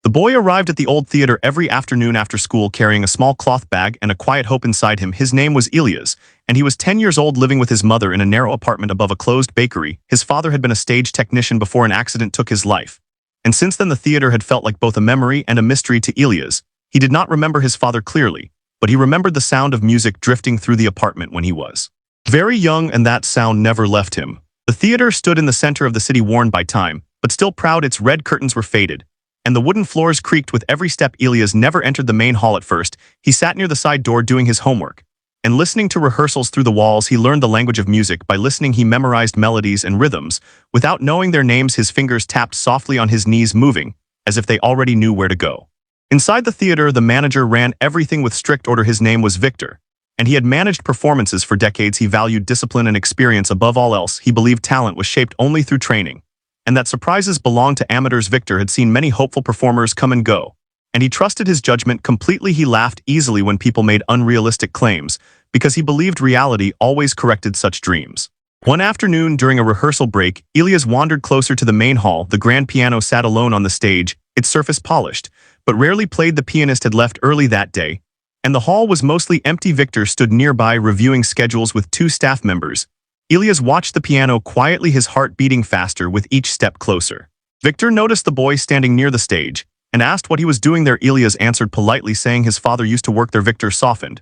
The boy arrived at the old theater every afternoon after school carrying a small cloth bag and a quiet hope inside him. His name was Elias, and he was 10 years old living with his mother in a narrow apartment above a closed bakery. His father had been a stage technician before an accident took his life. And since then the theater had felt like both a memory and a mystery to Elias. He did not remember his father clearly, but he remembered the sound of music drifting through the apartment when he was very young, and that sound never left him. The theater stood in the center of the city, worn by time, but still proud. Its red curtains were faded, and the wooden floors creaked with every step. Elias never entered the main hall at first. He sat near the side door doing his homework. And listening to rehearsals through the walls, he learned the language of music. By listening, he memorized melodies and rhythms. Without knowing their names, his fingers tapped softly on his knees, moving, as if they already knew where to go. Inside the theater, the manager ran everything with strict order. His name was Victor, and he had managed performances for decades. He valued discipline and experience above all else. He believed talent was shaped only through training, and that surprises belonged to amateurs. Victor had seen many hopeful performers come and go, and he trusted his judgment completely. He laughed easily when people made unrealistic claims, because he believed reality always corrected such dreams. One afternoon during a rehearsal break, Elias wandered closer to the main hall. The grand piano sat alone on the stage, its surface polished, but rarely played. The pianist had left early that day, and the hall was mostly empty. Victor stood nearby reviewing schedules with two staff members. Elias watched the piano quietly, his heart beating faster with each step closer. Victor noticed the boy standing near the stage and asked what he was doing there. Elias answered politely, saying his father used to work there. Victor softened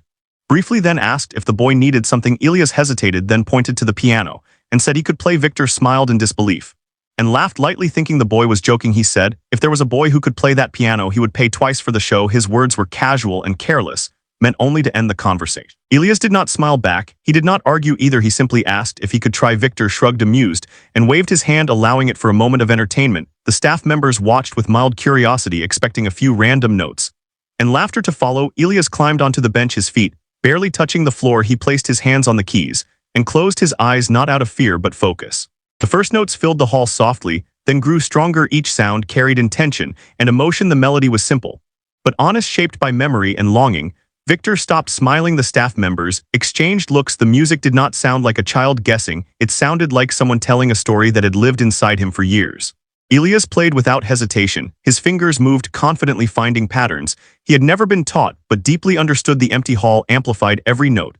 briefly, then asked if the boy needed something. Elias hesitated, then pointed to the piano and said he could play. Victor smiled in disbelief and laughed lightly, thinking the boy was joking. He said if there was a boy who could play that piano, he would pay twice for the show. His words were casual and careless, meant only to end the conversation. Elias did not smile back. He did not argue either. He simply asked if he could try. Victor shrugged, amused, and waved his hand, allowing it for a moment of entertainment. The staff members watched with mild curiosity, expecting a few random notes and laughter to follow. Elias climbed onto the bench, his feet barely touching the floor. He placed his hands on the keys and closed his eyes, not out of fear but focus. The first notes filled the hall softly, then grew stronger. Each sound carried intention and emotion. The melody was simple, but honest, shaped by memory and longing. Victor stopped smiling. The staff members exchanged looks. The music did not sound like a child guessing. It sounded like someone telling a story that had lived inside him for years. Elias played without hesitation. His fingers moved confidently, finding patterns he had never been taught, but deeply understood. The empty hall amplified every note,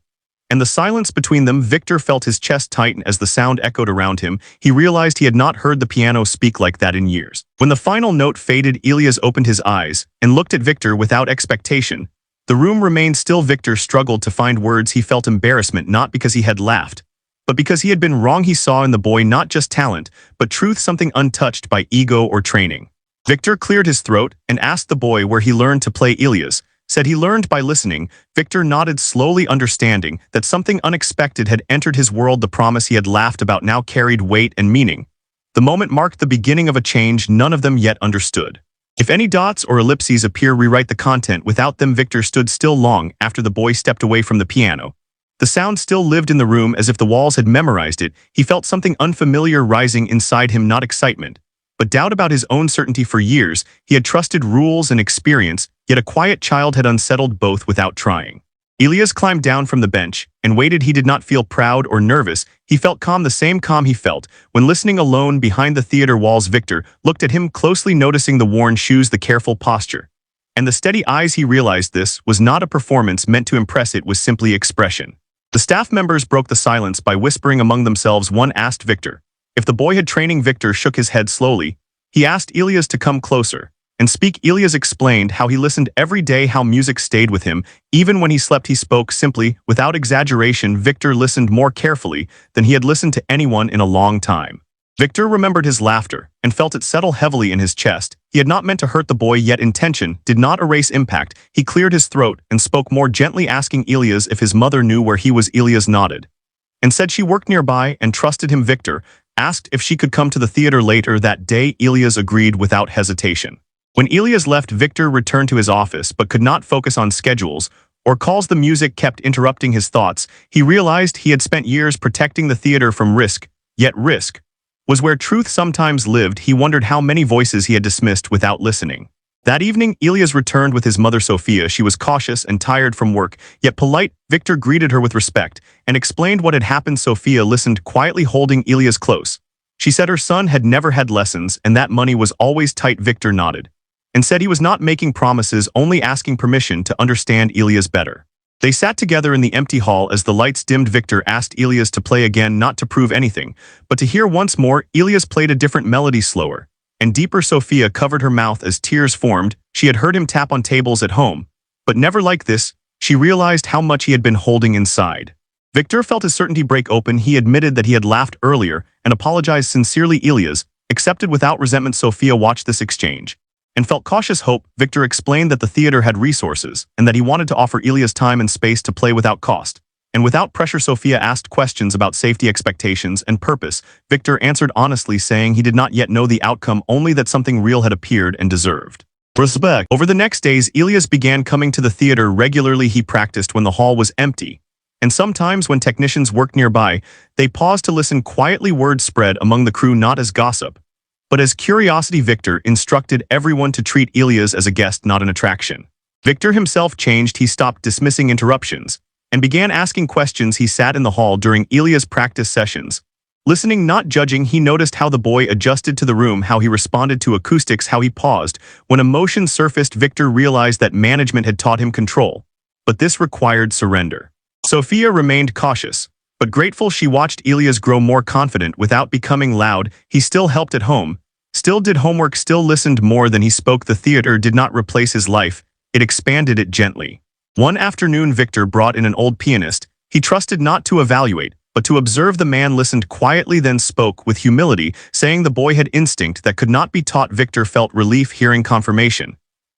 and the silence between them. Victor felt his chest tighten as the sound echoed around him. He realized he had not heard the piano speak like that in years. When the final note faded, Elias opened his eyes and looked at Victor without expectation. The room remained still. Victor struggled to find words. He felt embarrassment, not because he had laughed, but because he had been wrong. He saw in the boy not just talent, but truth, something untouched by ego or training. Victor cleared his throat and asked the boy where he learned to play. Elias said he learned by listening. Victor nodded slowly, understanding that something unexpected had entered his world. The promise he had laughed about now carried weight and meaning. The moment marked the beginning of a change none of them yet understood. If any dots or ellipses appear, rewrite the content. Without them, Victor stood still long after the boy stepped away from the piano. The sound still lived in the room, as if the walls had memorized it. He felt something unfamiliar rising inside him, not excitement, but doubt about his own certainty. For years, he had trusted rules and experience, yet a quiet child had unsettled both without trying. Elias climbed down from the bench and waited. He did not feel proud or nervous. He felt calm, the same calm he felt when listening alone behind the theater walls. Victor looked at him closely, noticing the worn shoes, the careful posture, and the steady eyes. He realized this was not a performance meant to impress. It was simply expression. The staff members broke the silence by whispering among themselves. One asked Victor if the boy had training. Victor shook his head slowly. He asked Elias to come closer and speak. Elias explained how he listened every day, how music stayed with him. Even when he slept, he spoke simply, without exaggeration. Victor listened more carefully than he had listened to anyone in a long time. Victor remembered his laughter and felt it settle heavily in his chest. He had not meant to hurt the boy, yet intention did not erase impact. He cleared his throat and spoke more gently, asking Elias if his mother knew where he was. Elias nodded and said she worked nearby and trusted him. Victor asked if she could come to the theater later that day. Elias agreed without hesitation. When Elias left, Victor returned to his office but could not focus on schedules or calls. The music kept interrupting his thoughts. He realized he had spent years protecting the theater from risk, yet risk was where truth sometimes lived. He wondered how many voices he had dismissed without listening. That evening, Elias returned with his mother Sophia. She was cautious and tired from work, yet polite. Victor greeted her with respect and explained what had happened. Sophia listened quietly, holding Elias close. She said her son had never had lessons and that money was always tight. Victor nodded and said he was not making promises, only asking permission to understand Elias better. They sat together in the empty hall as the lights dimmed. Victor asked Elias to play again, not to prove anything, but to hear once more. Elias played a different melody, slower and deeper. Sophia covered her mouth as tears formed. She had heard him tap on tables at home, but never like this. She realized how much he had been holding inside. Victor felt his certainty break open. He admitted that he had laughed earlier and apologized sincerely. Elias accepted without resentment. Sophia watched this exchange and felt cautious hope. Victor explained that the theater had resources and that he wanted to offer Elias time and space to play without cost and without pressure. Sophia asked questions about safety, expectations, and purpose. Victor answered honestly, saying he did not yet know the outcome, only that something real had appeared and deserved respect. Over the next days, Elias began coming to the theater regularly. He practiced when the hall was empty, and sometimes when technicians worked nearby, they paused to listen quietly. Word spread among the crew, not as gossip, but as curiosity. Victor instructed everyone to treat Elias as a guest, not an attraction. Victor himself changed. He stopped dismissing interruptions and began asking questions. He sat in the hall during Elias' practice sessions, listening, not judging. He noticed how the boy adjusted to the room, how he responded to acoustics, how he paused when emotion surfaced. Victor realized that management had taught him control, but this required surrender. Sophia remained cautious, but grateful. She watched Elias grow more confident without becoming loud. He still helped at home, still did homework, still listened more than he spoke. The theater did not replace his life, it expanded it gently. One afternoon, Victor brought in an old pianist. He trusted not to evaluate, but to observe. The man listened quietly, then spoke with humility, saying the boy had instinct that could not be taught. Victor felt relief hearing confirmation,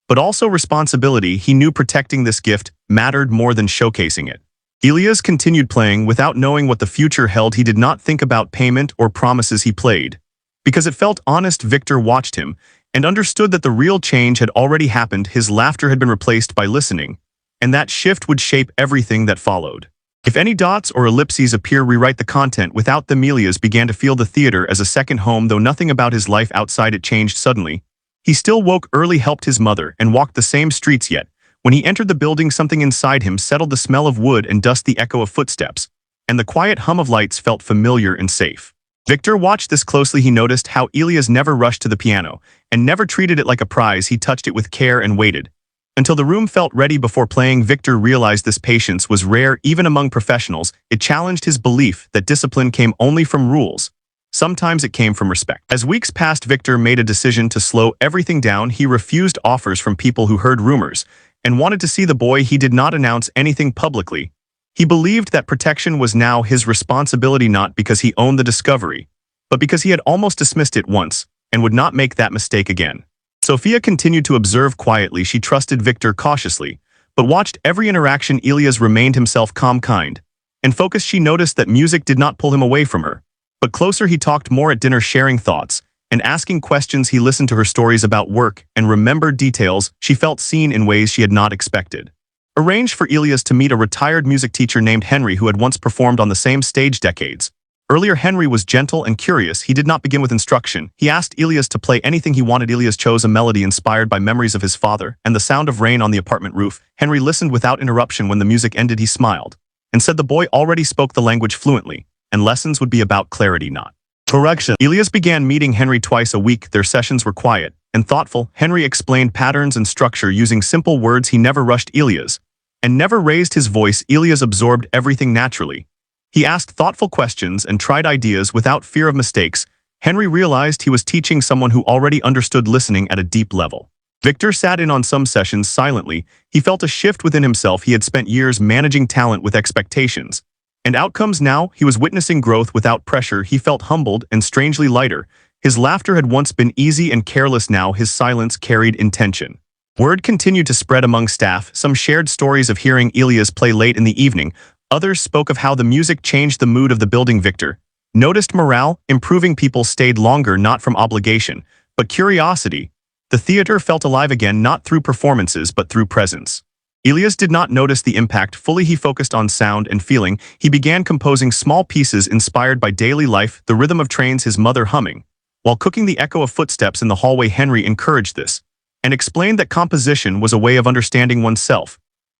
but also responsibility. He knew protecting this gift mattered more than showcasing it. Elias continued playing without knowing what the future held. He did not think about payment or promises. He played because it felt honest. Victor watched him and understood that the real change had already happened. His laughter had been replaced by listening, and that shift would shape everything that followed. If any dots or ellipses appear, rewrite the content. Without them, Elias began to feel the theater as a second home, though nothing about his life outside it changed suddenly. He still woke early, helped his mother, and walked the same streets. Yet when he entered the building, something inside him settled. The smell of wood and dust, the echo of footsteps, and the quiet hum of lights felt familiar and safe. Victor watched this closely. He noticed how Elias never rushed to the piano and never treated it like a prize. He touched it with care and waited until the room felt ready before playing. Victor realized this patience was rare even among professionals. It challenged his belief that discipline came only from rules. Sometimes it came from respect. As weeks passed, Victor made a decision to slow everything down. He refused offers from people who heard rumors and wanted to see the boy. He did not announce anything publicly. He believed that protection was now his responsibility, not because he owned the discovery, but because he had almost dismissed it once and would not make that mistake again. Sophia continued to observe quietly. She trusted Victor cautiously, but watched every interaction. Elias remained himself, calm, kind, and focused. She noticed that music did not pull him away from her, but closer. He talked more at dinner, sharing thoughts and asking questions. He listened to her stories about work and remembered details. She felt seen in ways she had not expected. Arranged for Elias to meet a retired music teacher named Henry, who had once performed on the same stage decades earlier. Henry was gentle and curious. He did not begin with instruction. He asked Elias to play anything he wanted. Elias chose a melody inspired by memories of his father and the sound of rain on the apartment roof. Henry listened without interruption. When the music ended, he smiled and said the boy already spoke the language fluently, and lessons would be about clarity, not correction. Elias began meeting Henry twice a week. Their sessions were quiet and thoughtful. Henry explained patterns and structure using simple words. He never rushed Elias and never raised his voice. Elias absorbed everything naturally. He asked thoughtful questions and tried ideas without fear of mistakes. Henry realized he was teaching someone who already understood listening at a deep level. Victor sat in on some sessions silently. He felt a shift within himself. He had spent years managing talent with expectations and outcomes. Now he was witnessing growth without pressure. He felt humbled and strangely lighter. His laughter had once been easy and careless. Now his silence carried intention. Word continued to spread among staff. Some shared stories of hearing Elias play late in the evening. Others spoke of how the music changed the mood of the building. Victor noticed morale improving. People stayed longer, not from obligation, but curiosity. The theater felt alive again, not through performances, but through presence. Elias did not notice the impact fully. He focused on sound and feeling. He began composing small pieces inspired by daily life, the rhythm of trains, his mother humming while cooking, the echo of footsteps in the hallway. Henry encouraged this and explained that composition was a way of understanding oneself.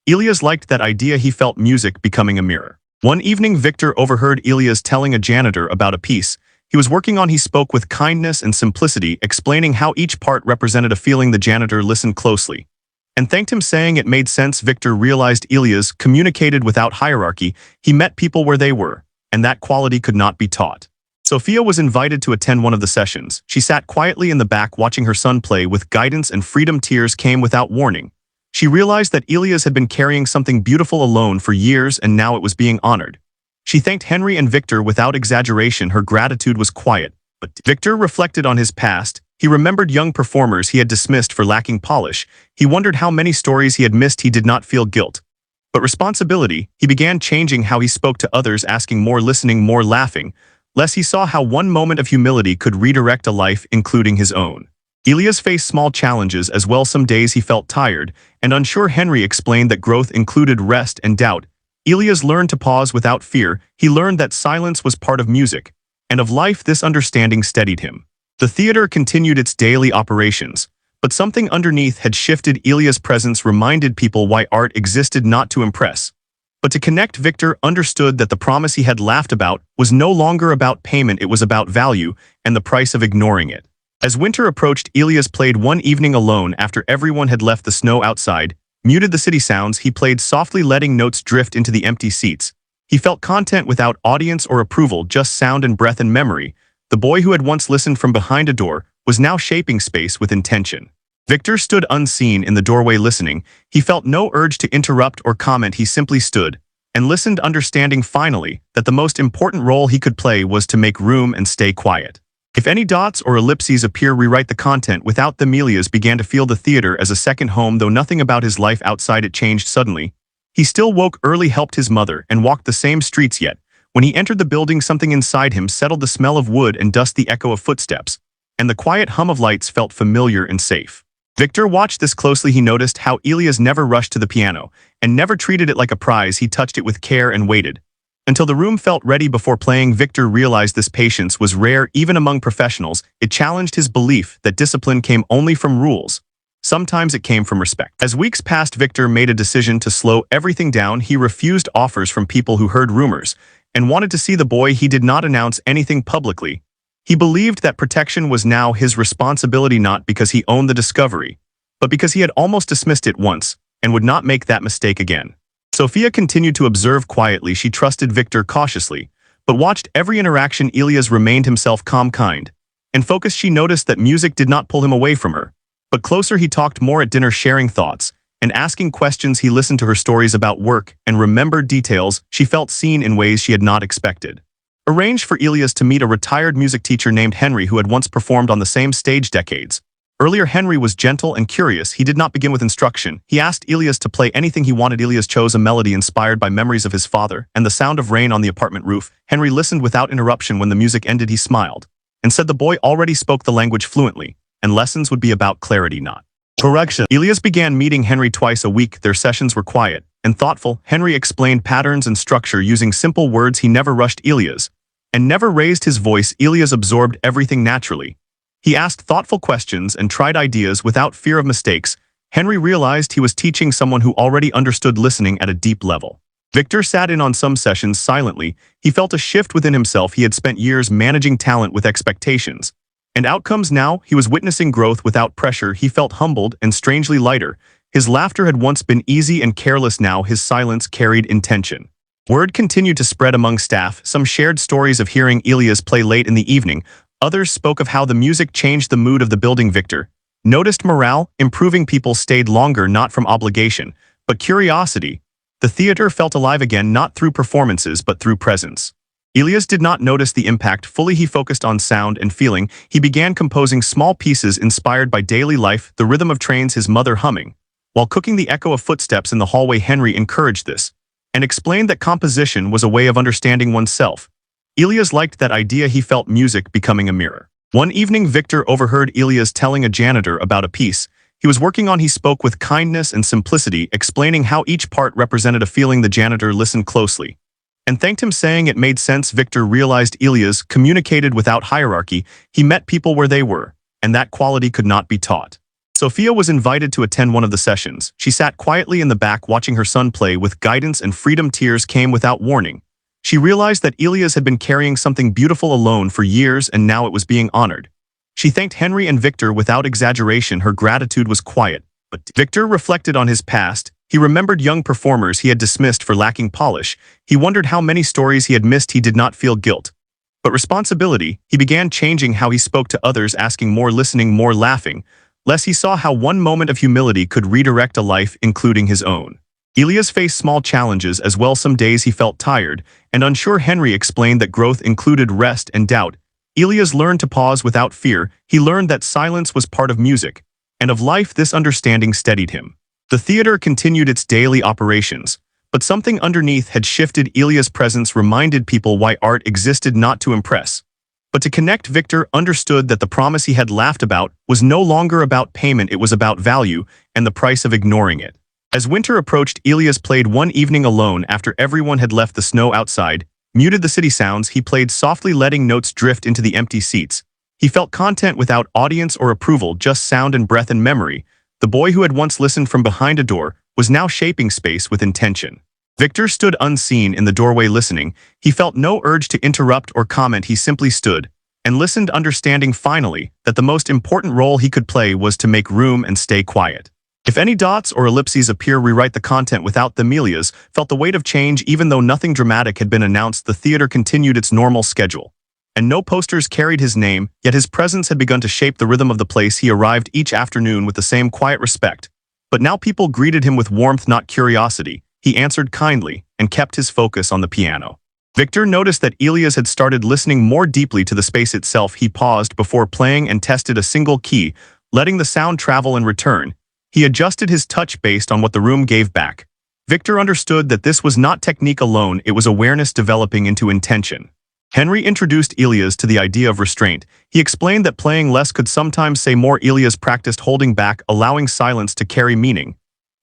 Elias liked that idea. He felt music becoming a mirror. One evening, Victor overheard Elias telling a janitor about a piece He was working on. He spoke with kindness and simplicity, explaining how each part represented a feeling. The janitor listened closely and thanked him, saying it made sense. Victor realized Elias communicated without hierarchy. He met people where they were, and that quality could not be taught. Sophia was invited to attend one of the sessions. She sat quietly in the back watching her son play with guidance and freedom. Tears came without warning. She realized that Elias had been carrying something beautiful alone for years, and now it was being honored. She thanked Henry and Victor without exaggeration. Her gratitude was quiet, but Victor reflected on his past. He remembered young performers he had dismissed for lacking polish. He wondered how many stories he had missed. He did not feel guilt, but responsibility. He began changing how he spoke to others, asking more, listening more, laughing less. He saw how one moment of humility could redirect a life, including his own. Elias faced small challenges as well. Some days he felt tired and unsure. Henry explained that growth included rest and doubt. Elias learned to pause without fear. He learned that silence was part of music and of life. This understanding steadied him. The theater continued its daily operations, but something underneath had shifted. Elias' presence reminded people why art existed, not to impress, but to connect. Victor understood that the promise he had laughed about was no longer about payment. It was about value and the price of ignoring it. As winter approached, Elias played one evening alone after everyone had left. The snow outside muted the city sounds. He played softly, letting notes drift into the empty seats. He felt content without audience or approval, just sound and breath and memory. The boy who had once listened from behind a door was now shaping space with intention. Victor stood unseen in the doorway listening. He felt no urge to interrupt or comment. He simply stood and listened, understanding finally that the most important role he could play was to make room and stay quiet. If any dots or ellipses appear, rewrite the content. Without them, Elias began to feel the theater as a second home, though nothing about his life outside it changed suddenly. He still woke early, helped his mother, and walked the same streets. Yet, when he entered the building, something inside him settled. The smell of wood and dust, the echo of footsteps, and the quiet hum of lights felt familiar and safe. Victor watched this closely. He noticed how Elias never rushed to the piano and never treated it like a prize. He touched it with care and waited until the room felt ready before playing. Victor realized this patience was rare even among professionals. It challenged his belief that discipline came only from rules. Sometimes it came from respect. As weeks passed, Victor made a decision to slow everything down. He refused offers from people who heard rumors and wanted to see the boy. He did not announce anything publicly. He believed that protection was now his responsibility, not because he owned the discovery, but because he had almost dismissed it once and would not make that mistake again. Sophia continued to observe quietly. She trusted Victor cautiously, but watched every interaction. Elias remained himself, calm, kind, and focused. She noticed that music did not pull him away from her, but closer. He talked more at dinner, sharing thoughts and asking questions. He listened to her stories about work and remembered details. She felt seen in ways she had not expected. Arranged for Elias to meet a retired music teacher named Henry who had once performed on the same stage decades earlier. Henry was gentle and curious. He did not begin with instruction. He asked Elias to play anything he wanted. Elias chose a melody inspired by memories of his father and the sound of rain on the apartment roof. Henry listened without interruption. When the music ended, he smiled and said the boy already spoke the language fluently, and lessons would be about clarity, not correction. Elias began meeting Henry twice a week. Their sessions were quiet and thoughtful. Henry explained patterns and structure using simple words. He never rushed Elias and never raised his voice. Elias absorbed everything naturally. He asked thoughtful questions and tried ideas without fear of mistakes. Henry realized he was teaching someone who already understood, listening at a deep level. Victor sat in on some sessions silently. He felt a shift within himself. He had spent years managing talent with expectations and outcomes. Now he was witnessing growth without pressure. He felt humbled and strangely lighter. His laughter had once been easy and careless. Now his silence carried intention. Word continued to spread among staff. Some shared stories of hearing Elias play late in the evening. Others spoke of how the music changed the mood of the building. Victor noticed morale improving. People stayed longer, not from obligation, but curiosity. The theater felt alive again, not through performances, but through presence. Elias did not notice the impact fully. He focused on sound and feeling. He began composing small pieces inspired by daily life, the rhythm of trains, his mother humming while cooking, the echo of footsteps in the hallway. Henry encouraged this and explained that composition was a way of understanding oneself. Elias liked that idea. He felt music becoming a mirror. One evening, Victor overheard Elias telling a janitor about a piece he was working on. He spoke with kindness and simplicity, explaining how each part represented a feeling. The janitor listened closely and thanked him, saying it made sense. Victor realized Elias communicated without hierarchy. He met people where they were, and that quality could not be taught. Sophia was invited to attend one of the sessions. She sat quietly in the back watching her son play with guidance and freedom. Tears came without warning. She realized that Elias had been carrying something beautiful alone for years and now it was being honored. She thanked Henry and Victor without exaggeration. Her gratitude was quiet, but Victor reflected on his past. He remembered young performers he had dismissed for lacking polish. He wondered how many stories he had missed. He did not feel guilt, but responsibility. He began changing how he spoke to others, asking more, listening more, laughing less. He saw how one moment of humility could redirect a life, including his own. Elias faced small challenges as well. Some days he felt tired and unsure. Henry explained that growth included rest and doubt. Elias learned to pause without fear. He learned that silence was part of music and of life. This understanding steadied him. The theater continued its daily operations, but something underneath had shifted. Elias' presence reminded people why art existed, not to impress, but to connect. Victor understood that the promise he had laughed about was no longer about payment. It was about value and the price of ignoring it. As winter approached, Elias played one evening alone after everyone had left. The snow outside muted the city sounds. He played softly, letting notes drift into the empty seats. He felt content without audience or approval, just sound and breath and memory. The boy who had once listened from behind a door was now shaping space with intention. Victor stood unseen in the doorway listening. He felt no urge to interrupt or comment. He simply stood and listened, understanding finally that the most important role he could play was to make room and stay quiet. If any dots or ellipses appear, rewrite the content without them. Elias felt the weight of change. Even though nothing dramatic had been announced, the theater continued its normal schedule, and no posters carried his name, yet his presence had begun to shape the rhythm of the place. He arrived each afternoon with the same quiet respect, but now people greeted him with warmth, not curiosity. He answered kindly and kept his focus on the piano. Victor noticed that Elias had started listening more deeply to the space itself. He paused before playing and tested a single key, letting the sound travel and return. He adjusted his touch based on what the room gave back. Victor understood that this was not technique alone, it was awareness developing into intention. Henry introduced Elias to the idea of restraint. He explained that playing less could sometimes say more. Elias practiced holding back, allowing silence to carry meaning.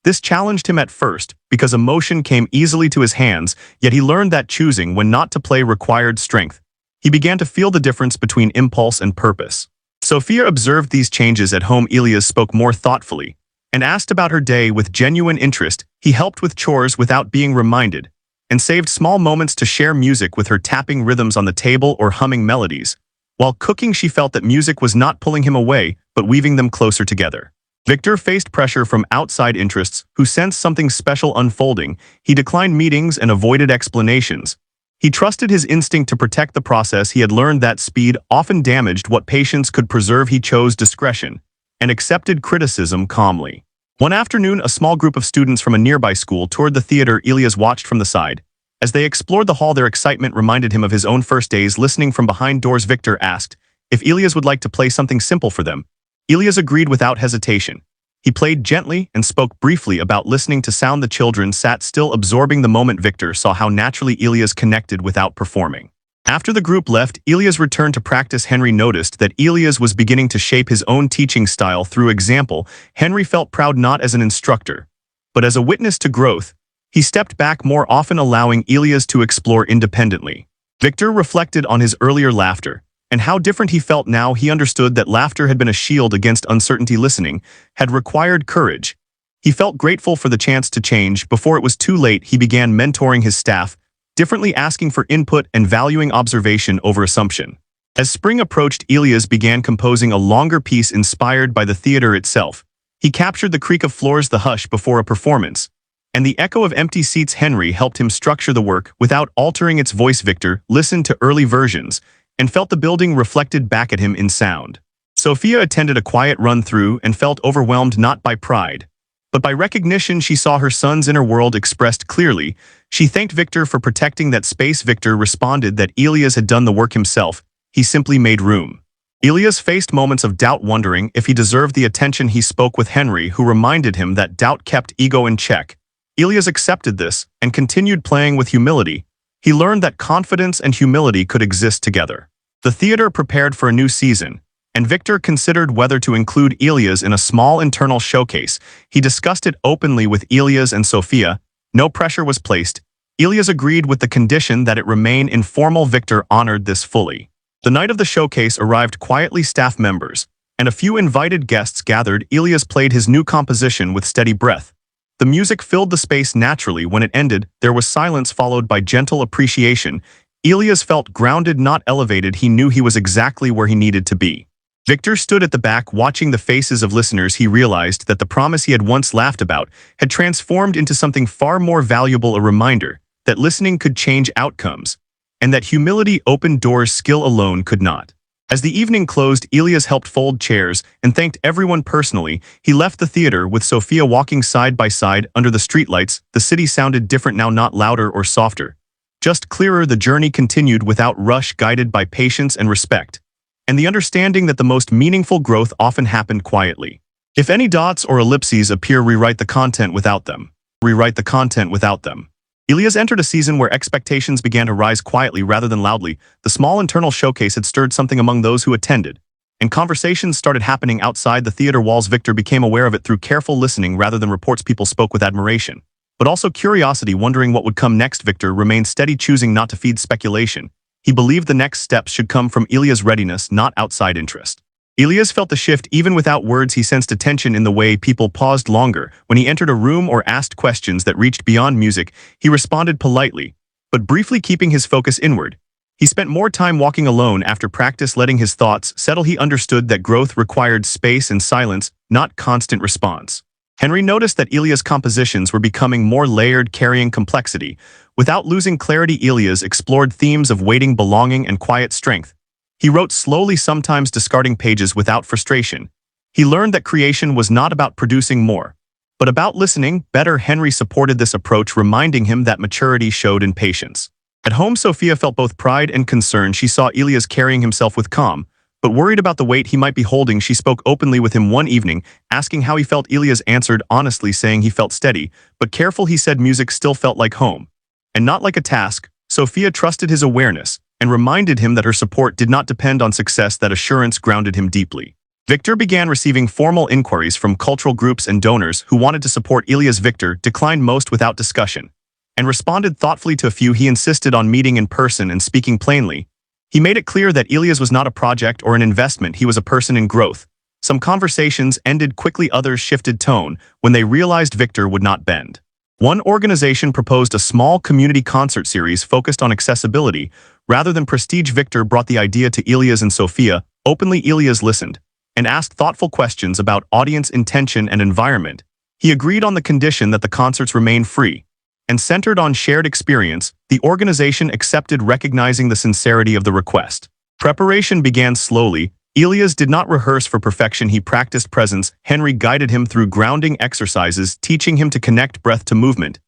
This challenged him at first, because emotion came easily to his hands, yet he learned that choosing when not to play required strength. He began to feel the difference between impulse and purpose. Sophia observed these changes at home. Elias spoke more thoughtfully and asked about her day with genuine interest. He helped with chores without being reminded, and saved small moments to share music with her, tapping rhythms on the table or humming melodies. While cooking, she felt that music was not pulling him away, but weaving them closer together. Victor faced pressure from outside interests who sensed something special unfolding. He declined meetings and avoided explanations. He trusted his instinct to protect the process. He had learned that speed often damaged what patience could preserve. He chose discretion and accepted criticism calmly. One afternoon, a small group of students from a nearby school toured the theater. Elias watched from the side. As they explored the hall, their excitement reminded him of his own first days. Listening from behind doors, Victor asked if Elias would like to play something simple for them. Elias agreed without hesitation. He played gently and spoke briefly about listening to sound. The children sat still, absorbing the moment. Victor saw how naturally Elias connected without performing. After the group left, Elias returned to practice. Henry noticed that Elias was beginning to shape his own teaching style through example. Henry felt proud, not as an instructor, but as a witness to growth. He stepped back more often, allowing Elias to explore independently. Victor reflected on his earlier laughter and how different he felt now. He understood that laughter had been a shield against uncertainty. Listening had required courage. He felt grateful for the chance to change. Before it was too late, he began mentoring his staff differently, asking for input and valuing observation over assumption. As spring approached, Elias began composing a longer piece inspired by the theater itself. He captured the creak of floors, the hush before a performance, and the echo of empty seats. Henry helped him structure the work without altering its voice. Victor listened to early versions and felt the building reflected back at him in sound. Sophia attended a quiet run-through and felt overwhelmed, not by pride, but by recognition. She saw her son's inner world expressed clearly. She thanked Victor for protecting that space. Victor responded that Elias had done the work himself. He simply made room. Elias faced moments of doubt, wondering if he deserved the attention. He spoke with Henry, who reminded him that doubt kept ego in check. Elias accepted this and continued playing with humility. He learned that confidence and humility could exist together. The theater prepared for a new season, and Victor considered whether to include Elias in a small internal showcase. He discussed it openly with Elias and Sophia. No pressure was placed. Elias agreed with the condition that it remain informal. Victor honored this fully. The night of the showcase arrived quietly. Staff members and a few invited guests gathered. Elias played his new composition with steady breath. The music filled the space naturally. When it ended, there was silence followed by gentle appreciation. Elias felt grounded, not elevated. He knew he was exactly where he needed to be. Victor stood at the back watching the faces of listeners. He realized that the promise he had once laughed about had transformed into something far more valuable, a reminder that listening could change outcomes, and that humility opened doors skill alone could not. As the evening closed, Elias helped fold chairs and thanked everyone personally. He left the theater with Sophia walking side by side under the streetlights. The city sounded different now, not louder or softer, just clearer. The journey continued without rush, guided by patience and respect, and the understanding that the most meaningful growth often happened quietly. If any dots or ellipses appear, rewrite the content without them. Rewrite the content without them. Elias entered a season where expectations began to rise quietly rather than loudly. The small internal showcase had stirred something among those who attended, and conversations started happening outside the theater walls. Victor became aware of it through careful listening rather than reports. People spoke with admiration, but also curiosity, wondering what would come next. Victor remained steady, choosing not to feed speculation. He believed the next steps should come from Elias' readiness, not outside interest. Elias felt the shift even without words. He sensed attention in the way people paused longer. When he entered a room or asked questions that reached beyond music, he responded politely, but briefly, keeping his focus inward. He spent more time walking alone after practice, letting his thoughts settle. He understood that growth required space and silence, not constant response. Henry noticed that Elias' compositions were becoming more layered, carrying complexity. Without losing clarity, Elias explored themes of waiting, belonging, and quiet strength. He wrote slowly, sometimes discarding pages without frustration. He learned that creation was not about producing more, but about listening better. Henry supported this approach, reminding him that maturity showed in patience. At home, Sophia felt both pride and concern. She saw Elias carrying himself with calm, but worried about the weight he might be holding. She spoke openly with him one evening, asking how he felt. Elias answered honestly, saying he felt steady, but careful. He said music still felt like home, and not like a task. Sophia trusted his awareness and reminded him that her support did not depend on success. That assurance grounded him deeply. Victor began receiving formal inquiries from cultural groups and donors who wanted to support Elias. Victor declined most without discussion, and responded thoughtfully to a few. He insisted on meeting in person and speaking plainly. He made it clear that Elias was not a project or an investment. He was a person in growth. Some conversations ended quickly, others shifted tone when they realized Victor would not bend. One organization proposed a small community concert series focused on accessibility rather than prestige. Victor brought the idea to Elias and Sophia. Openly, Elias listened and asked thoughtful questions about audience intention and environment. He agreed on the condition that the concerts remain free and centered on shared experience. The organization accepted, recognizing the sincerity of the request. Preparation began slowly. Elias did not rehearse for perfection. He practiced presence. Henry guided him through grounding exercises, teaching him to connect breath to movement.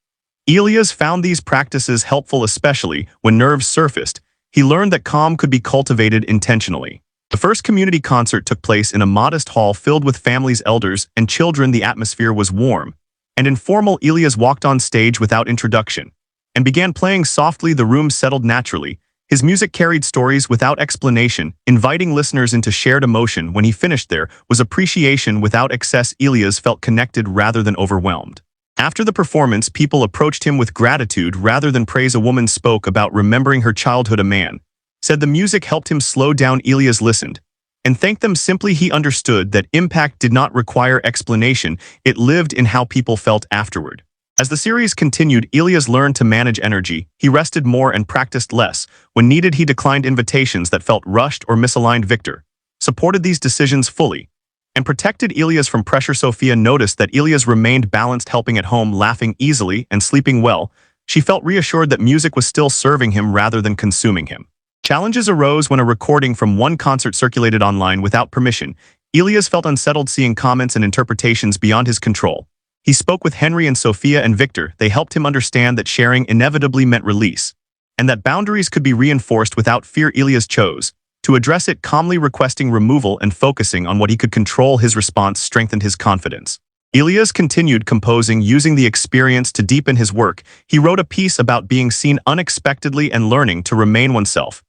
Elias found these practices helpful, especially when nerves surfaced. He learned that calm could be cultivated intentionally. The first community concert took place in a modest hall filled with families, elders, and children. The atmosphere was warm and informal. Elias walked on stage without introduction and began playing softly. The room settled naturally. His music carried stories without explanation, inviting listeners into shared emotion. When he finished, there was appreciation without excess. Elias felt connected rather than overwhelmed. After the performance, people approached him with gratitude rather than praise. A woman spoke about remembering her childhood. A man said the music helped him slow down. Elias listened and thanked them simply. He understood that impact did not require explanation. It lived in how people felt afterward. As the series continued, Elias learned to manage energy. He rested more and practiced less. When needed, he declined invitations that felt rushed or misaligned. Victor supported these decisions fully and protected Elias from pressure. Sophia noticed that Elias remained balanced, helping at home, laughing easily, and sleeping well. She felt reassured that music was still serving him rather than consuming him. Challenges arose when a recording from one concert circulated online without permission. Elias felt unsettled, seeing comments and interpretations beyond his control. He spoke with Henry and Sophia and Victor. They helped him understand that sharing inevitably meant release, and that boundaries could be reinforced without fear. Elias chose to address it calmly, requesting removal and focusing on what he could control. His response strengthened his confidence. Elias continued composing, using the experience to deepen his work. He wrote a piece about being seen unexpectedly and learning to remain oneself.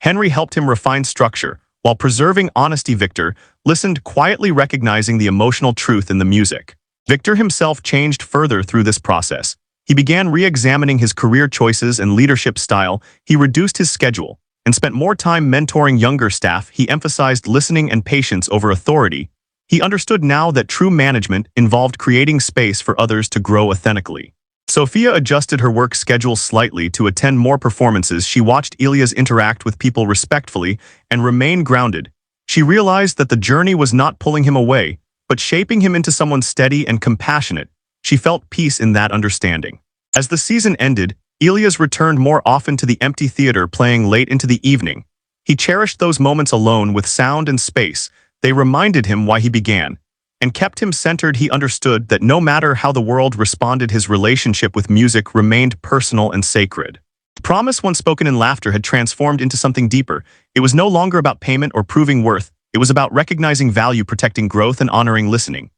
Henry helped him refine structure, while preserving honesty. Victor listened quietly, recognizing the emotional truth in the music. Victor himself changed further through this process. He began re-examining his career choices and leadership style. He reduced his schedule and spent more time mentoring younger staff. He emphasized listening and patience over authority. He understood now that true management involved creating space for others to grow authentically. Sophia adjusted her work schedule slightly to attend more performances. She watched Ilias interact with people respectfully and remain grounded. She realized that the journey was not pulling him away, but shaping him into someone steady and compassionate. She felt peace in that understanding. As the season ended, Ilias returned more often to the empty theater, playing late into the evening. He cherished those moments alone with sound and space. They reminded him why he began, and kept him centered. He understood that no matter how the world responded, his relationship with music remained personal and sacred. The promise once spoken in laughter had transformed into something deeper. It was no longer about payment or proving worth. It was about recognizing value, protecting growth, and honoring listening.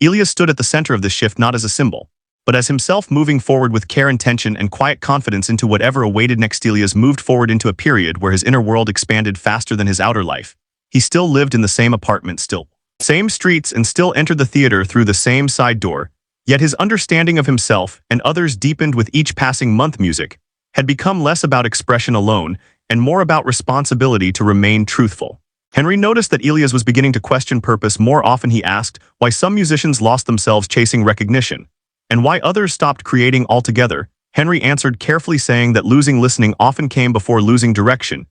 Ilias stood at the center of this shift, not as a symbol, but as himself, moving forward with care, intention, and quiet confidence into whatever awaited next. Ilias moved forward into a period where his inner world expanded faster than his outer life. He still lived in the same apartment, still same streets, and still entered the theater through the same side door. Yet his understanding of himself and others deepened with each passing month. Music had become less about expression alone and more about responsibility to remain truthful. Henry noticed that Ilias was beginning to question purpose more often. He asked why some musicians lost themselves chasing recognition, and why others stopped creating altogether. Henry answered carefully, saying that losing listening often came before losing direction.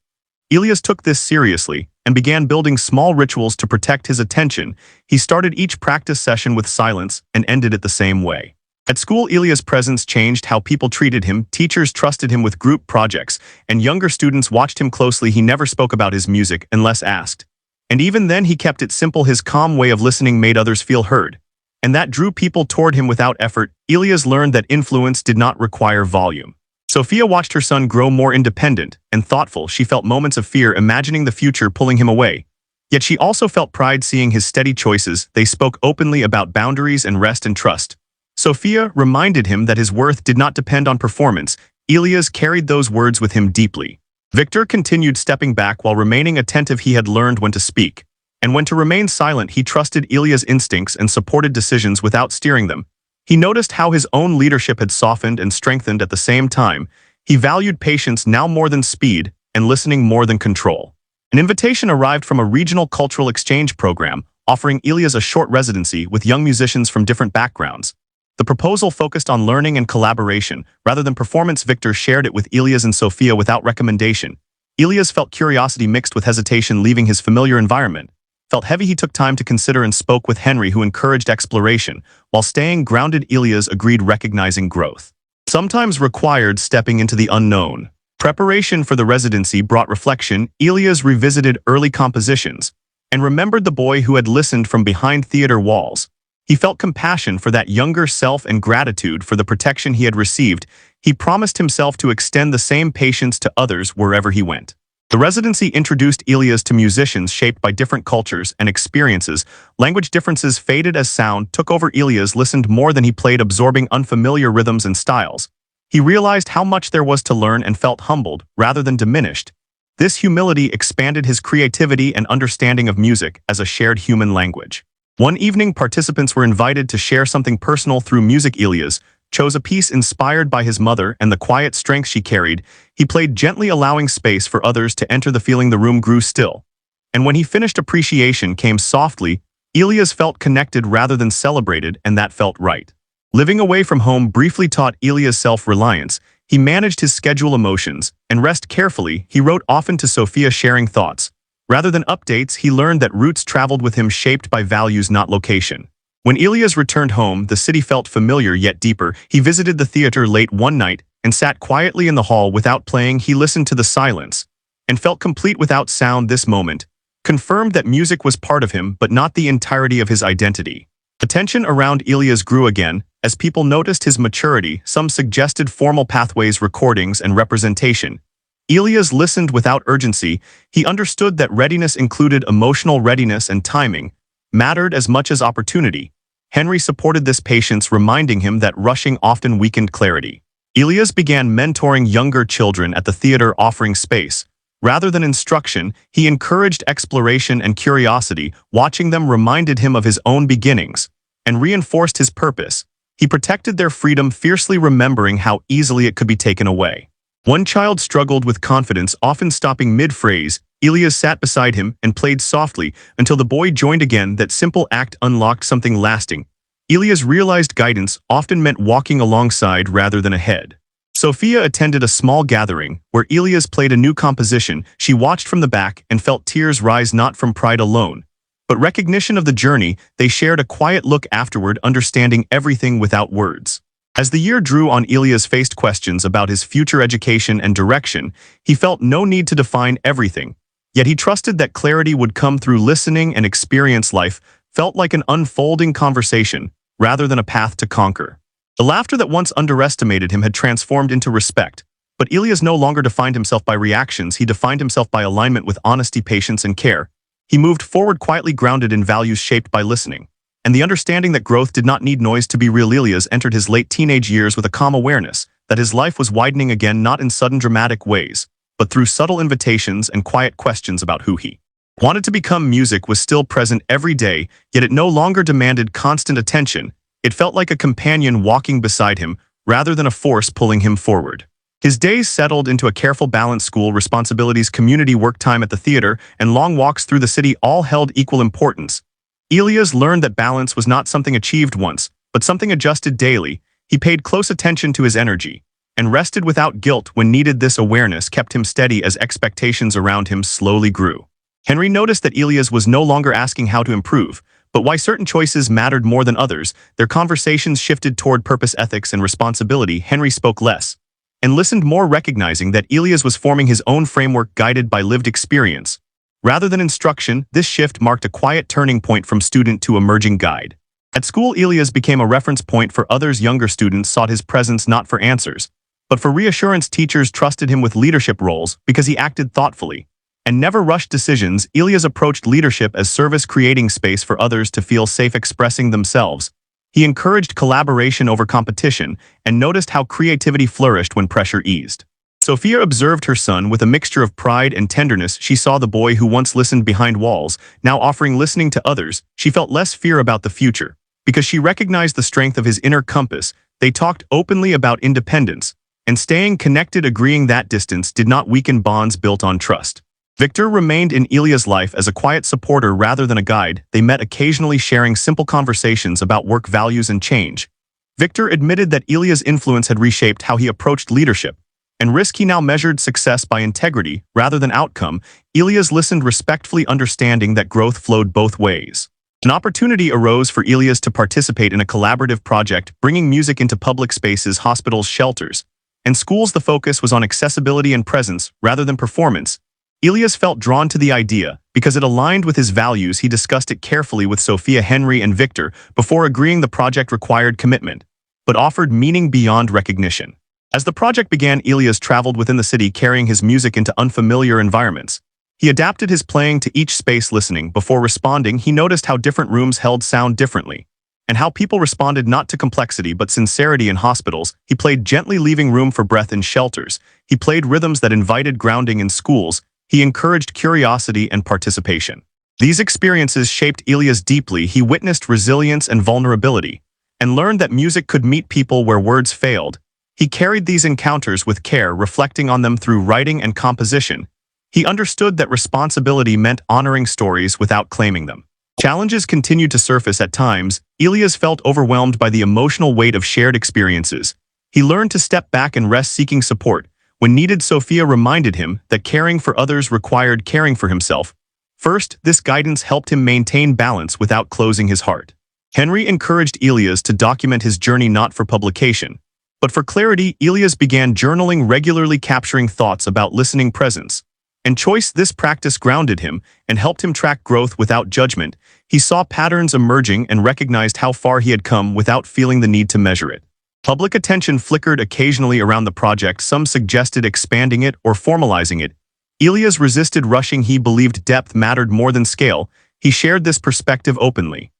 Ilias took this seriously and began building small rituals to protect his attention. He started each practice session with silence and ended it the same way. At school, Ilias' presence changed how people treated him. Teachers trusted him with group projects, and younger students watched him closely. He never spoke about his music unless asked. And even then, he kept it simple. His calm way of listening made others feel heard, and that drew people toward him without effort. Ilias learned that influence did not require volume. Sophia watched her son grow more independent and thoughtful. She felt moments of fear, imagining the future pulling him away. Yet she also felt pride seeing his steady choices. They spoke openly about boundaries and rest and trust. Sophia reminded him that his worth did not depend on performance. Ilias carried those words with him deeply. Victor continued stepping back while remaining attentive. He had learned when to speak and when to remain silent. He trusted Ilias' instincts and supported decisions without steering them. He noticed how his own leadership had softened and strengthened at the same time. He valued patience now more than speed and listening more than control. An invitation arrived from a regional cultural exchange program, offering Ilias a short residency with young musicians from different backgrounds. The proposal focused on learning and collaboration rather than performance. Victor shared it with Ilias and Sophia without recommendation. Ilias felt curiosity mixed with hesitation. Leaving his familiar environment felt heavy. He took time to consider and spoke with Henry, who encouraged exploration. While staying grounded, Ilias agreed, recognizing growth sometimes required stepping into the unknown. Preparation for the residency brought reflection. Ilias revisited early compositions and remembered the boy who had listened from behind theater walls. He felt compassion for that younger self and gratitude for the protection he had received. He promised himself to extend the same patience to others wherever he went. The residency introduced Ilias to musicians shaped by different cultures and experiences. Language differences faded as sound took over. Ilias listened more than he played, absorbing unfamiliar rhythms and styles. He realized how much there was to learn and felt humbled rather than diminished. This humility expanded his creativity and understanding of music as a shared human language. One evening, participants were invited to share something personal through music. Ilias chose a piece inspired by his mother and the quiet strength she carried. He played gently, allowing space for others to enter the feeling. The room grew still, and when he finished, appreciation came softly. Ilias felt connected rather than celebrated, and that felt right. Living away from home briefly taught Ilias self-reliance. He managed his schedule, emotions, and rest carefully. He wrote often to Sophia, sharing thoughts rather than updates. He learned that roots traveled with him, shaped by values, not location. When Ilias returned home, the city felt familiar yet deeper. He visited the theater late one night and sat quietly in the hall without playing. He listened to the silence and felt complete without sound. This moment confirmed that music was part of him, but not the entirety of his identity. The tension around Ilias grew again as people noticed his maturity. Some suggested formal pathways, recordings, and representation. Ilias listened without urgency. He understood that readiness included emotional readiness, and timing mattered as much as opportunity. Henry supported this patience, reminding him that rushing often weakened clarity. Ilias began mentoring younger children at the theater, offering space rather than instruction. He encouraged exploration and curiosity. Watching them reminded him of his own beginnings and reinforced his purpose. He protected their freedom fiercely, remembering how easily it could be taken away. One child struggled with confidence, often stopping mid-phrase. Elias sat beside him and played softly until the boy joined again. That simple act unlocked something lasting. Elias realized guidance often meant walking alongside rather than ahead. Sophia attended a small gathering where Elias played a new composition. She watched from the back and felt tears rise, not from pride alone, but recognition of the journey. They shared a quiet look afterward, understanding everything without words. As the year drew on, Elias faced questions about his future education and direction. He felt no need to define everything, yet he trusted that clarity would come through listening and experience. Life felt like an unfolding conversation rather than a path to conquer. The laughter that once underestimated him had transformed into respect, but Elias no longer defined himself by reactions. He defined himself by alignment with honesty, patience, and care. He moved forward quietly, grounded in values shaped by listening and the understanding that growth did not need noise to be real. Elias entered his late teenage years with a calm awareness that his life was widening again, not in sudden dramatic ways, but through subtle invitations and quiet questions about who he wanted to become. Music was still present every day, yet it no longer demanded constant attention. It felt like a companion walking beside him rather than a force pulling him forward. His days settled into a careful balance: school responsibilities, community work, time at the theater, and long walks through the city all held equal importance. Elias learned that balance was not something achieved once, but something adjusted daily. He paid close attention to his energy and rested without guilt when needed. This awareness kept him steady as expectations around him slowly grew. Henry noticed that Elias was no longer asking how to improve, but why certain choices mattered more than others. Their conversations shifted toward purpose, ethics, and responsibility. Henry spoke less and listened more, recognizing that Elias was forming his own framework guided by lived experience rather than instruction. This shift marked a quiet turning point from student to emerging guide. At school, Elias became a reference point for others. Younger students sought his presence not for answers, but for reassurance. Teachers trusted him with leadership roles because he acted thoughtfully and never rushed decisions. Elias approached leadership as service, creating space for others to feel safe expressing themselves. He encouraged collaboration over competition and noticed how creativity flourished when pressure eased. Sophia observed her son with a mixture of pride and tenderness. She saw the boy who once listened behind walls, now offering listening to others. She felt less fear about the future because she recognized the strength of his inner compass. They talked openly about independence and staying connected, agreeing that distance did not weaken bonds built on trust. Victor remained in Elias' life as a quiet supporter rather than a guide. They met occasionally, sharing simple conversations about work, values, and change. Victor admitted that Elias' influence had reshaped how he approached leadership and risk. He now measured success by integrity rather than outcome. Elias listened respectfully, understanding that growth flowed both ways. An opportunity arose for Elias to participate in a collaborative project, bringing music into public spaces, hospitals, shelters, and schools. The focus was on accessibility and presence rather than performance. Elias felt drawn to the idea because it aligned with his values. He discussed it carefully with Sophia, Henry, and Victor before agreeing. The project required commitment, but offered meaning beyond recognition. As the project began, Elias traveled within the city, carrying his music into unfamiliar environments. He adapted his playing to each space, listening before responding. He noticed how different rooms held sound differently, and how people responded not to complexity but sincerity. In hospitals, he played gently, leaving room for breath. In shelters, he played rhythms that invited grounding. In schools, he encouraged curiosity and participation. These experiences shaped Elias deeply. He witnessed resilience and vulnerability, and learned that music could meet people where words failed. He carried these encounters with care, reflecting on them through writing and composition. He understood that responsibility meant honoring stories without claiming them. Challenges continued to surface at times. Elias felt overwhelmed by the emotional weight of shared experiences. He learned to step back and rest, seeking support when needed. Sophia reminded him that caring for others required caring for himself first. This guidance helped him maintain balance without closing his heart. Henry encouraged Elias to document his journey not for publication, but for clarity. Elias began journaling regularly, capturing thoughts about listening, presence, and choice. This practice grounded him and helped him track growth without judgment. He saw patterns emerging and recognized how far he had come without feeling the need to measure it. Public attention flickered occasionally around the project. Some suggested expanding it or formalizing it. Elias resisted rushing. He believed depth mattered more than scale. He shared this perspective openly,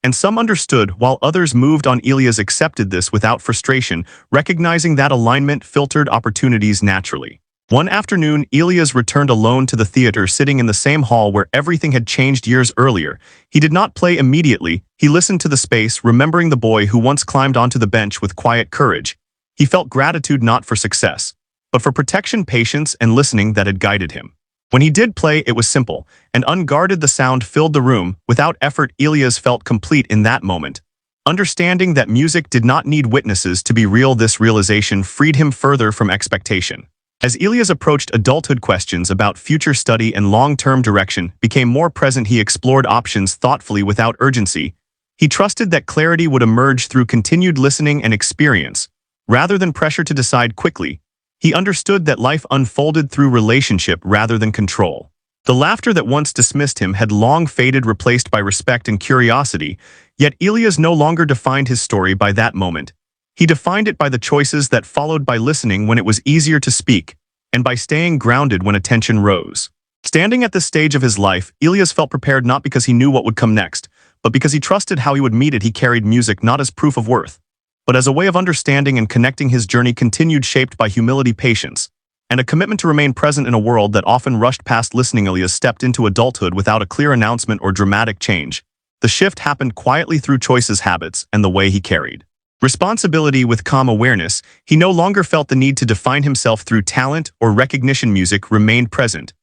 and some understood while others moved on. Elias accepted this without frustration, recognizing that alignment filtered opportunities naturally. One afternoon, Elias returned alone to the theater, sitting in the same hall where everything had changed years earlier. He did not play immediately. He listened to the space, remembering the boy who once climbed onto the bench with quiet courage. He felt gratitude not for success, but for protection, patience, and listening that had guided him. When he did play, it was simple and unguarded. The sound filled the room. Without effort, Elias felt complete in that moment. Understanding that music did not need witnesses to be real, this realization freed him further from expectation. As Elias approached adulthood, questions about future study and long-term direction became more present. He explored options thoughtfully without urgency. He trusted that clarity would emerge through continued listening and experience, rather than pressure to decide quickly. He understood that life unfolded through relationship rather than control. The laughter that once dismissed him had long faded, replaced by respect and curiosity, yet Elias no longer defined his story by that moment. He defined it by the choices that followed, by listening when it was easier to speak, and by staying grounded when attention rose. Standing at this stage of his life, Elias felt prepared, not because he knew what would come next, but because he trusted how he would meet it. He carried music not as proof of worth, but as a way of understanding and connecting. His journey continued, shaped by humility, patience, and a commitment to remain present in a world that often rushed past listening. Elias stepped into adulthood without a clear announcement or dramatic change. The shift happened quietly through choices, habits, and the way he carried responsibility with calm awareness. He no longer felt the need to define himself through talent or recognition. Music remained present,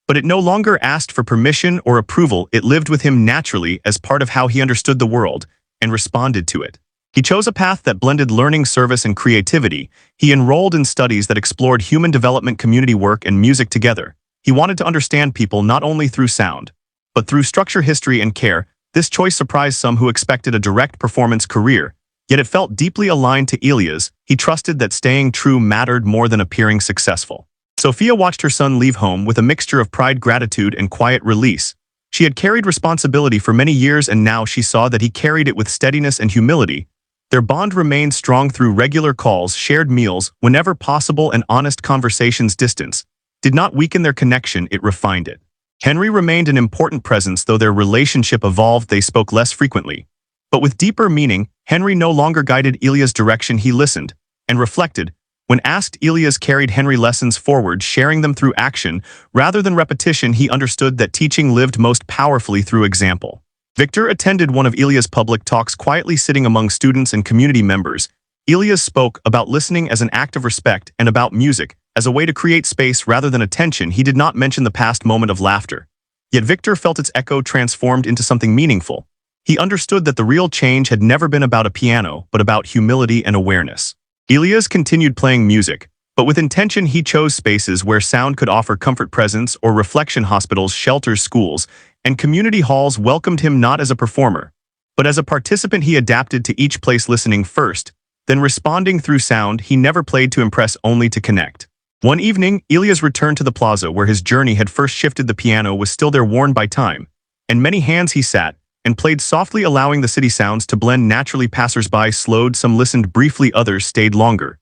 but it no longer asked for permission or approval. It lived with him naturally as part of how he understood the world and responded to it. He chose a path that blended learning, service, and creativity. He enrolled in studies that explored human development, community work, and music together. He wanted to understand people not only through sound, but through structure, history, and care. This choice surprised some who expected a direct performance career, yet it felt deeply aligned to Elias. He trusted that staying true mattered more than appearing successful. Sophia watched her son leave home with a mixture of pride, gratitude, and quiet release. She had carried responsibility for many years, and now she saw that he carried it with steadiness and humility. Their bond remained strong through regular calls, shared meals whenever possible, and honest conversations. Distance did not weaken their connection, it refined it. Henry remained an important presence, though their relationship evolved. They spoke less frequently, but with deeper meaning. Henry no longer guided Elias' direction, he listened and reflected. When asked, Elias carried Henry lessons forward, sharing them through action rather than repetition. He understood that teaching lived most powerfully through example. Victor attended one of Elias' public talks, quietly sitting among students and community members. Elias spoke about listening as an act of respect and about music as a way to create space rather than attention. He did not mention the past moment of laughter, yet Victor felt its echo transformed into something meaningful. He understood that the real change had never been about a piano, but about humility and awareness. Elias continued playing music, but with intention. He chose spaces where sound could offer comfort, presence, or reflection. Hospitals, shelters, schools, and community halls welcomed him not as a performer, but as a participant. He adapted to each place, listening first, then responding through sound. He never played to impress, only to connect. One evening, Elias returned to the plaza where his journey had first shifted. The piano was still there, worn by time and many hands. He sat and played softly, allowing the city sounds to blend naturally. Passers-by slowed, some listened briefly, others stayed longer.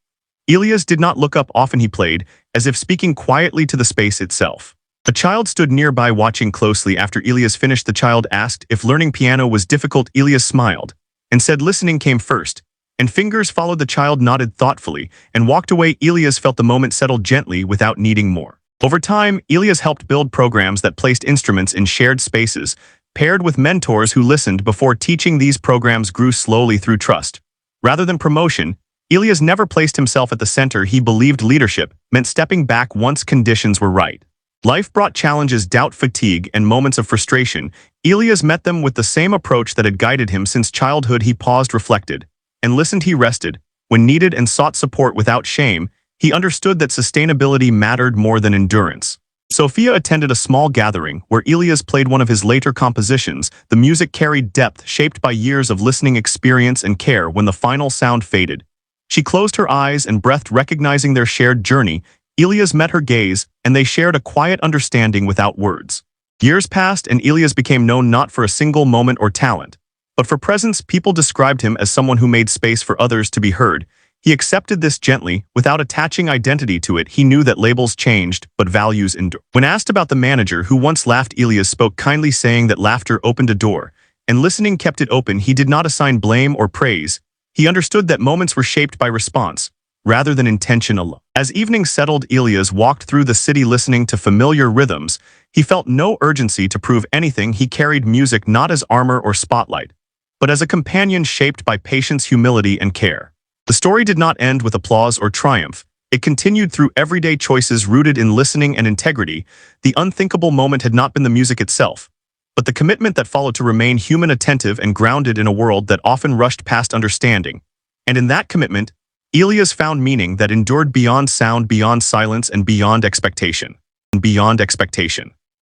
Elias did not look up often. He played, as if speaking quietly to the space itself. A child stood nearby, watching closely. After Elias finished, the child asked if learning piano was difficult. Elias smiled and said listening came first, and fingers followed. The child nodded thoughtfully and walked away. Elias felt the moment settle gently without needing more. Over time, Elias helped build programs that placed instruments in shared spaces, paired with mentors who listened before teaching. These programs grew slowly through trust rather than promotion. Elias never placed himself at the center. He believed leadership meant stepping back once conditions were right. Life brought challenges, doubt, fatigue, and moments of frustration. Elias met them with the same approach that had guided him since childhood. He paused, reflected, and listened. He rested when needed and sought support without shame. He understood that sustainability mattered more than endurance. Sophia attended a small gathering where Elias played one of his later compositions. The music carried depth, shaped by years of listening, experience, and care. When the final sound faded, she closed her eyes and breathed, recognizing their shared journey. Elias met her gaze, and they shared a quiet understanding without words. Years passed, and Elias became known not for a single moment or talent, but for presence. People described him as someone who made space for others to be heard. He accepted this gently, without attaching identity to it. He knew that labels changed, but values endure. When asked about the manager who once laughed, Elias spoke kindly, saying that laughter opened a door, and listening kept it open. He did not assign blame or praise. He understood that moments were shaped by response, rather than intention alone. As evening settled, Elias walked through the city, listening to familiar rhythms. He felt no urgency to prove anything. He carried music not as armor or spotlight, but as a companion shaped by patience, humility, and care. The story did not end with applause or triumph. It continued through everyday choices rooted in listening and integrity. The unthinkable moment had not been the music itself, but the commitment that followed to remain human, attentive, and grounded in a world that often rushed past understanding. And in that commitment, Elias found meaning that endured beyond sound, beyond silence, and beyond expectation.